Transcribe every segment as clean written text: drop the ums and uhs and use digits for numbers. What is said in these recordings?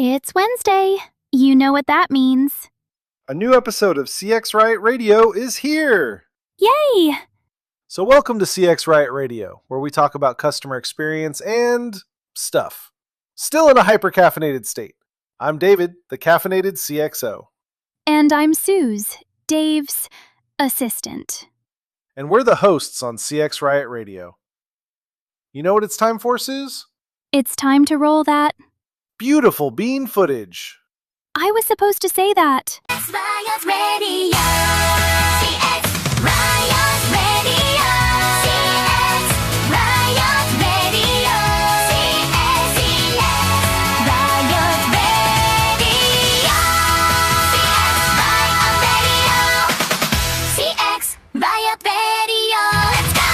It's Wednesday. You know what that means. A new episode of CX Riot Radio is here! Yay! So welcome to CX Riot Radio, where we talk about customer experience and stuff. Still in a hyper-caffeinated state. I'm David, the caffeinated CXO. And I'm Suze, Dave's assistant. And we're the hosts on CX Riot Radio. You know what it's time for, Suze? It's time to roll that. Beautiful bean footage. I was supposed to say that. CX Riot Radio. CX Riot Radio. CX Riot Radio. CX Riot Radio. CX Riot Radio. Let's go!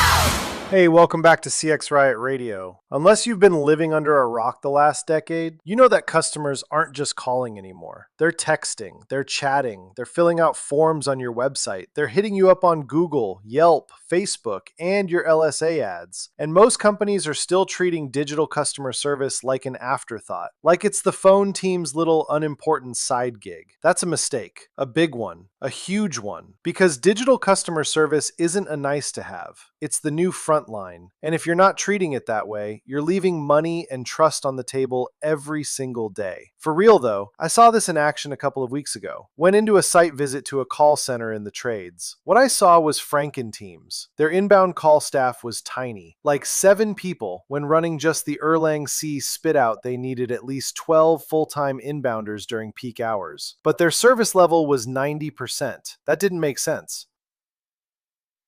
Hey, welcome back to CX Riot Radio. Unless you've been living under a rock the last decade, you know that customers aren't just calling anymore. They're texting, they're chatting, they're filling out forms on your website, they're hitting you up on Google, Yelp, Facebook, and your LSA ads. And most companies are still treating digital customer service like an afterthought, like it's the phone team's little unimportant side gig. That's a mistake, a big one, a huge one, because digital customer service isn't a nice to have. It's the new frontline. And if you're not treating it that way, you're leaving money and trust on the table every single day. For real though, I saw this in action a couple of weeks ago. Went into a site visit to a call center in the trades. What I saw was Franken teams. Their inbound call staff was tiny, like 7 people. When running just the Erlang C spit out, they needed at least 12 full-time inbounders during peak hours. But their service level was 90%. That didn't make sense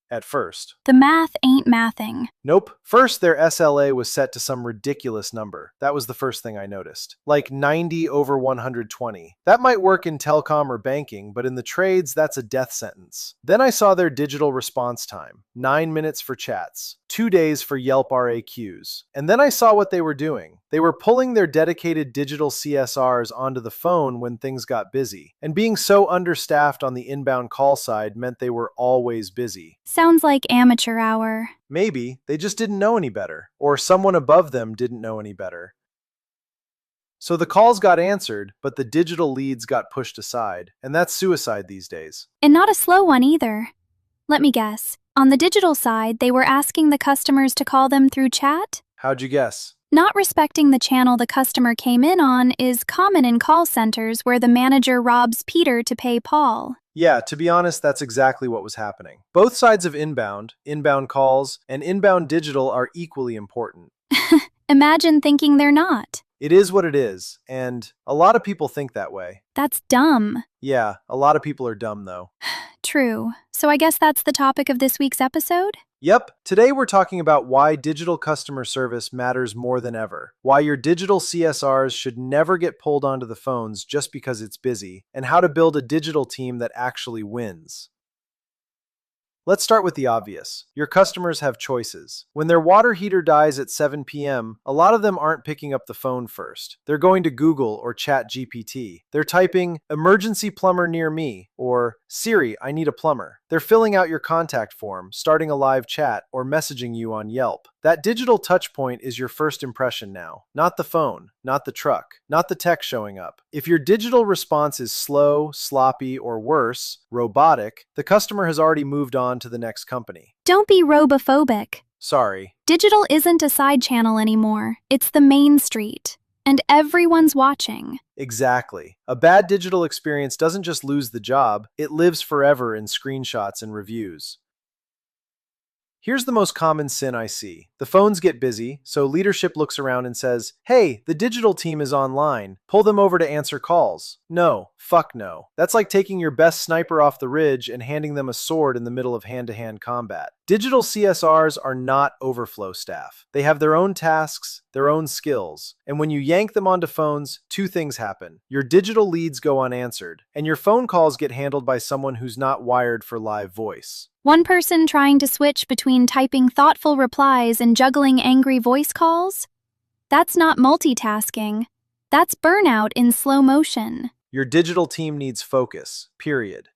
at first. The math ain't mathing. Nope. First, their SLA was set to some ridiculous number. That was the first thing I noticed. Like 90 over 120. That might work in telecom or banking, but in the trades, that's a death sentence. Then I saw their digital response time. 9 minutes for chats. 2 days for Yelp RAQs. And then I saw what they were doing. They were pulling their dedicated digital CSRs onto the phone when things got busy. And being so understaffed on the inbound call side meant they were always busy. Sounds like amateur hour. Maybe they just didn't know any better, or someone above them didn't know any better. So the calls got answered, but the digital leads got pushed aside, and that's suicide these days. And not a slow one either. Let me guess. On the digital side, they were asking the customers to call them through chat? How'd you guess? Not respecting the channel the customer came in on is common in call centers where the manager robs Peter to pay Paul. Yeah, to be honest, that's exactly what was happening. Both sides of inbound calls, and inbound digital are equally important. Imagine thinking they're not. It is what it is, and a lot of people think that way. That's dumb. Yeah, a lot of people are dumb though. True. So I guess that's the topic of this week's episode? Yep, today we're talking about why digital customer service matters more than ever, why your digital CSRs should never get pulled onto the phones just because it's busy, and how to build a digital team that actually wins. Let's start with the obvious. Your customers have choices. When their water heater dies at 7 p.m., a lot of them aren't picking up the phone first. They're going to Google or ChatGPT. They're typing, "Emergency plumber near me," or "Siri, I need a plumber." They're filling out your contact form, starting a live chat, or messaging you on Yelp. That digital touchpoint is your first impression now. Not the phone, not the truck, not the tech showing up. If your digital response is slow, sloppy, or worse, robotic, the customer has already moved on to the next company. Don't be robophobic. Sorry. Digital isn't a side channel anymore. It's the main street. And everyone's watching. Exactly. A bad digital experience doesn't just lose the job, it lives forever in screenshots and reviews. Here's the most common sin I see. The phones get busy, so leadership looks around and says, "Hey, the digital team is online. Pull them over to answer calls." No, fuck no. That's like taking your best sniper off the ridge and handing them a sword in the middle of hand-to-hand combat. Digital CSRs are not overflow staff. They have their own tasks, their own skills. And when you yank them onto phones, 2 things happen. Your digital leads go unanswered, and your phone calls get handled by someone who's not wired for live voice. One person trying to switch between typing thoughtful replies and juggling angry voice calls? That's not multitasking. That's burnout in slow motion. Your digital team needs focus, period.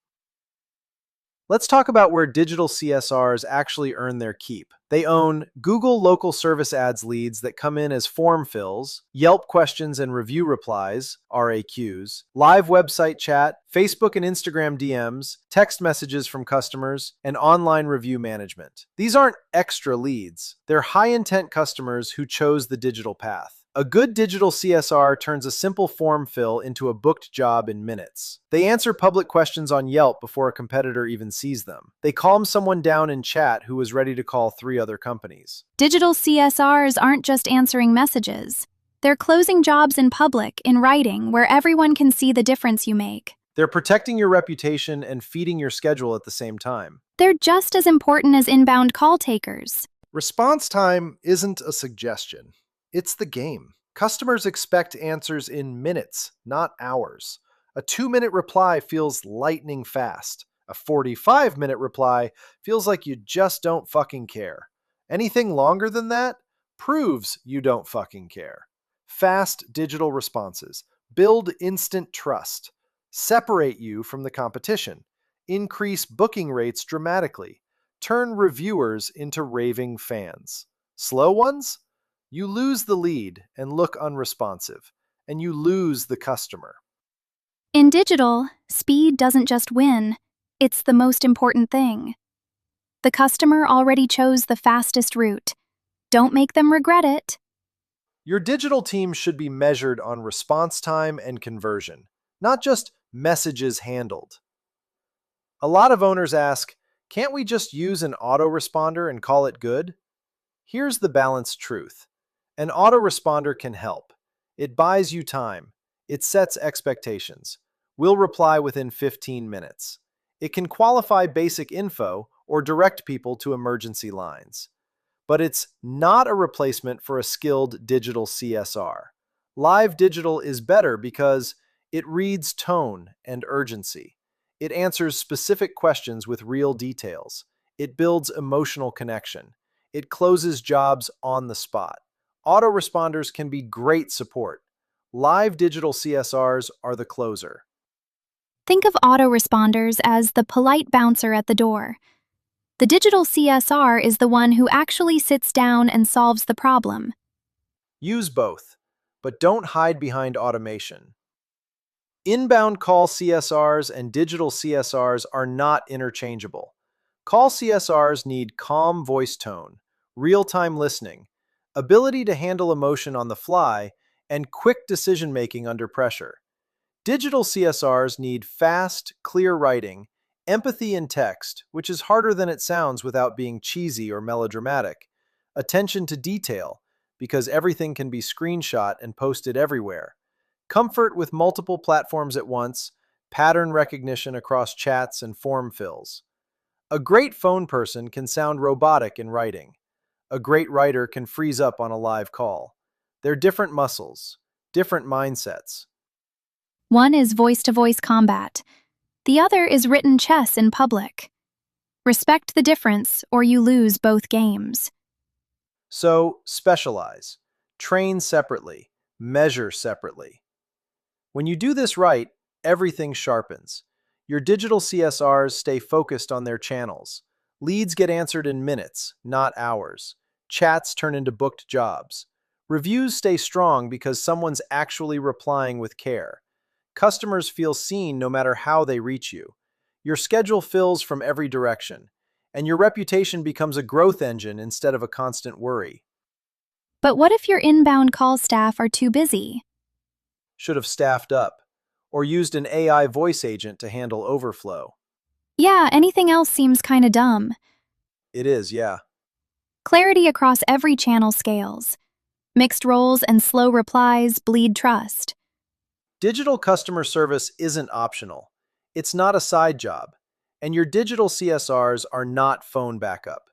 Let's talk about where digital CSRs actually earn their keep. They own Google Local Service Ads leads that come in as form fills, Yelp questions and review replies, RAQs, live website chat, Facebook and Instagram DMs, text messages from customers, and online review management. These aren't extra leads. They're high-intent customers who chose the digital path. A good digital CSR turns a simple form fill into a booked job in minutes. They answer public questions on Yelp before a competitor even sees them. They calm someone down in chat who was ready to call 3 other companies. Digital CSRs aren't just answering messages. They're closing jobs in public, in writing, where everyone can see the difference you make. They're protecting your reputation and feeding your schedule at the same time. They're just as important as inbound call takers. Response time isn't a suggestion. It's the game. Customers expect answers in minutes, not hours. A 2-minute reply feels lightning fast. A 45-minute reply feels like you just don't fucking care. Anything longer than that proves you don't fucking care. Fast digital responses build instant trust, separate you from the competition, increase booking rates dramatically, turn reviewers into raving fans. Slow ones? You lose the lead and look unresponsive, and you lose the customer. In digital, speed doesn't just win, it's the most important thing. The customer already chose the fastest route. Don't make them regret it. Your digital team should be measured on response time and conversion, not just messages handled. A lot of owners ask, can't we just use an autoresponder and call it good? Here's the balanced truth. An autoresponder can help. It buys you time. It sets expectations. We'll reply within 15 minutes. It can qualify basic info or direct people to emergency lines. But it's not a replacement for a skilled digital CSR. Live digital is better because it reads tone and urgency. It answers specific questions with real details. It builds emotional connection. It closes jobs on the spot. Autoresponders can be great support. Live digital CSRs are the closer. Think of autoresponders as the polite bouncer at the door. The digital CSR is the one who actually sits down and solves the problem. Use both, but don't hide behind automation. Inbound call CSRs and digital CSRs are not interchangeable. Call CSRs need calm voice tone, real-time listening, ability to handle emotion on the fly, and quick decision-making under pressure. Digital CSRs need fast, clear writing, empathy in text, which is harder than it sounds without being cheesy or melodramatic, attention to detail, because everything can be screenshot and posted everywhere, comfort with multiple platforms at once, pattern recognition across chats and form fills. A great phone person can sound robotic in writing. A great writer can freeze up on a live call. They're different muscles, different mindsets. One is voice-to-voice combat. The other is written chess in public. Respect the difference, or you lose both games. So, specialize. Train separately. Measure separately. When you do this right, everything sharpens. Your digital CSRs stay focused on their channels. Leads get answered in minutes, not hours. Chats turn into booked jobs. Reviews stay strong because someone's actually replying with care. Customers feel seen no matter how they reach you. Your schedule fills from every direction, and your reputation becomes a growth engine instead of a constant worry. But what if your inbound call staff are too busy? Should have staffed up, or used an AI voice agent to handle overflow. Yeah, anything else seems kinda dumb. It is, yeah. Clarity across every channel scales. Mixed roles and slow replies bleed trust. Digital customer service isn't optional. It's not a side job. And your digital CSRs are not phone backup.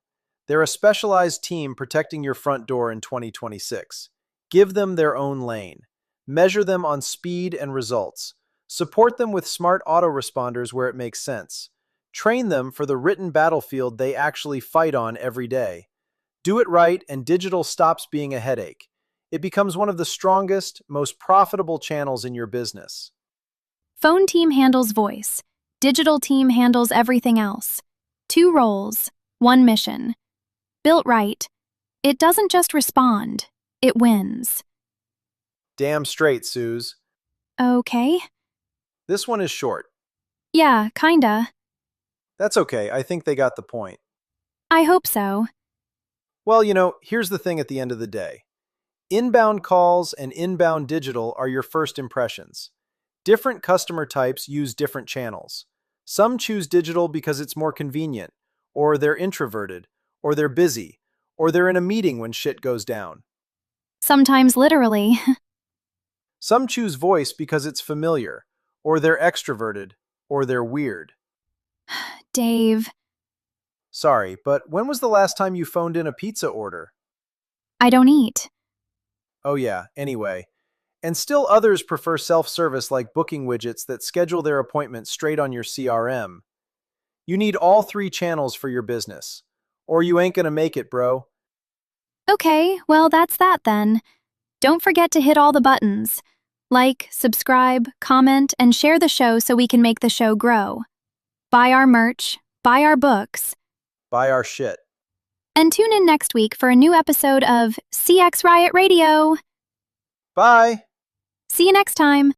They're a specialized team protecting your front door in 2026. Give them their own lane. Measure them on speed and results. Support them with smart autoresponders where it makes sense. Train them for the written battlefield they actually fight on every day. Do it right, and digital stops being a headache. It becomes one of the strongest, most profitable channels in your business. Phone team handles voice. Digital team handles everything else. 2 roles, 1 mission. Built right, it doesn't just respond, it wins. Damn straight, Suze. Okay. This one is short. Yeah, kinda. That's okay, I think they got the point. I hope so. Well, here's the thing at the end of the day. Inbound calls and inbound digital are your first impressions. Different customer types use different channels. Some choose digital because it's more convenient, or they're introverted, or they're busy, or they're in a meeting when shit goes down. Sometimes literally. Some choose voice because it's familiar, or they're extroverted, or they're weird. Dave, Sorry, but when was the last time you phoned in a pizza order? I don't eat. Oh yeah, anyway. And still others prefer self-service like booking widgets that schedule their appointments straight on your CRM. You need all 3 channels for your business. Or you ain't gonna make it, bro. Okay, well, that's that then. Don't forget to hit all the buttons. Like, subscribe, comment, and share the show so we can make the show grow. Buy our merch, buy our books, Buy our shit. and tune in next week for a new episode of CX Riot Radio. Bye! See you next time.